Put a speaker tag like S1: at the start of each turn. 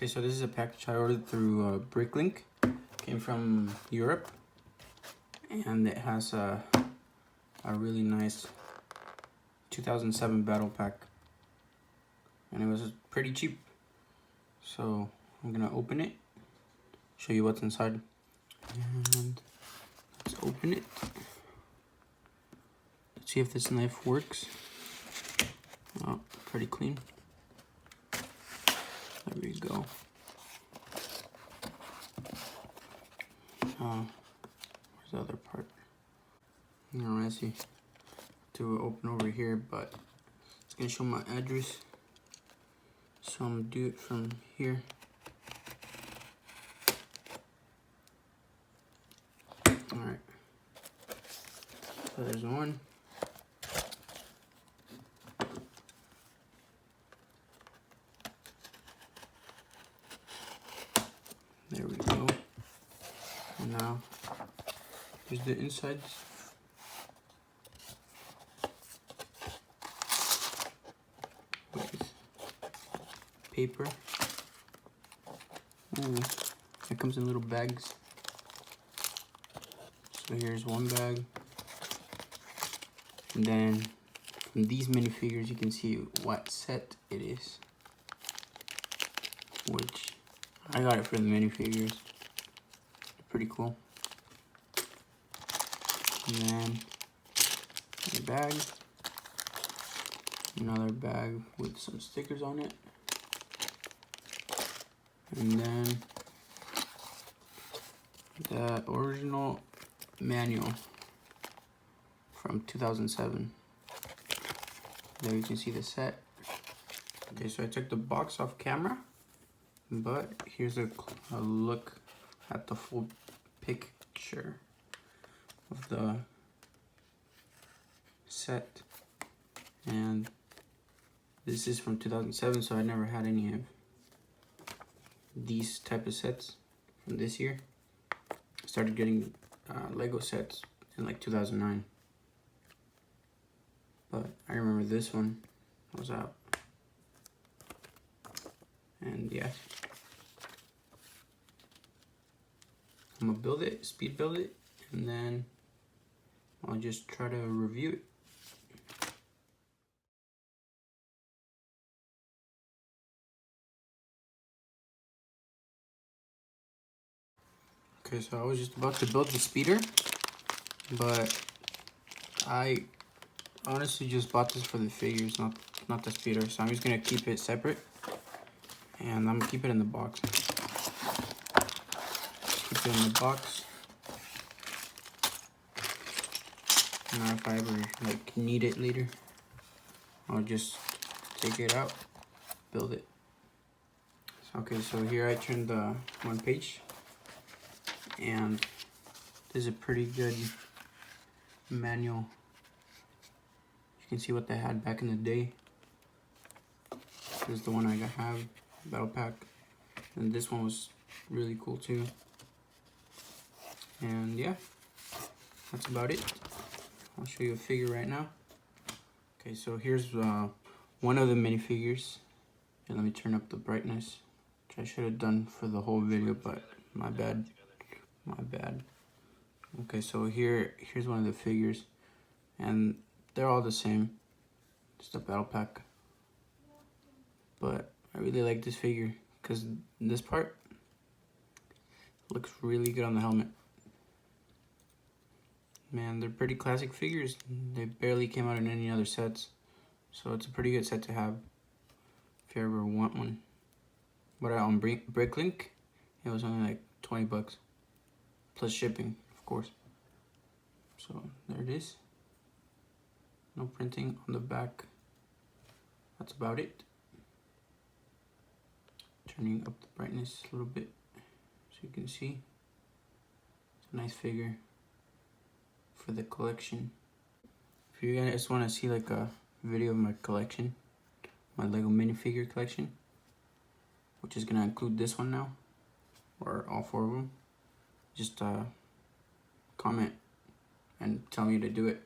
S1: Okay, so this is a package I ordered through Bricklink. Came from Europe, and it has a really nice 2007 battle pack, and it was pretty cheap. So I'm gonna open it, show you what's inside, and let's open it. Let's see if this knife works. Oh, pretty clean. There we go. Where's the other part? I see. To open over here, but it's gonna show my address. So I'm gonna do it from here. Alright. So there's one. There we go. And now here's the insides. With paper. Ooh, it comes in little bags. So here's one bag. And then from these minifigures you can see what set it is. Which I got it for the minifigures. Pretty cool. And then a bag. Another bag with some stickers on it. And then the original manual from 2007. There you can see the set. Okay, so I took the box off camera, but here's a look at the full picture of the set. And this is from 2007, so I never had any of these type of sets from this year. I started getting Lego sets in like 2009. But I remember this one was out. And yeah. I'm gonna build it, speed build it, and then I'll just try to review it. Okay, so I was just about to build the speeder, but I honestly just bought this for the figures, not the speeder. So I'm just gonna keep it separate, and I'm gonna keep it in the box. Keep it in the box. Now if I ever like need it later, I'll just take it out, build it. Okay, so here I turned the one page, and this is a pretty good manual. You can see what they had back in the day. This is the one I have, battle pack, and this one was really cool too. And yeah, that's about it. I'll show you a figure right now. Okay, so here's one of the minifigures. And let me turn up the brightness, which I should have done for the whole video, but my bad. Okay, so here's one of the figures, and they're all the same. Just a battle pack. But I really like this figure because this part looks really good on the helmet. Man, they're pretty classic figures. They barely came out in any other sets, so it's a pretty good set to have if you ever want one. But on Bricklink, it was only like 20 bucks plus shipping, of course. So there it is. No printing on the back. That's about it. Turning up the brightness a little bit so you can see. It's a nice figure for the collection. If you guys want to see like a video of my collection, my Lego minifigure collection, which is gonna include this one now, or all four of them, just comment and tell me to do it.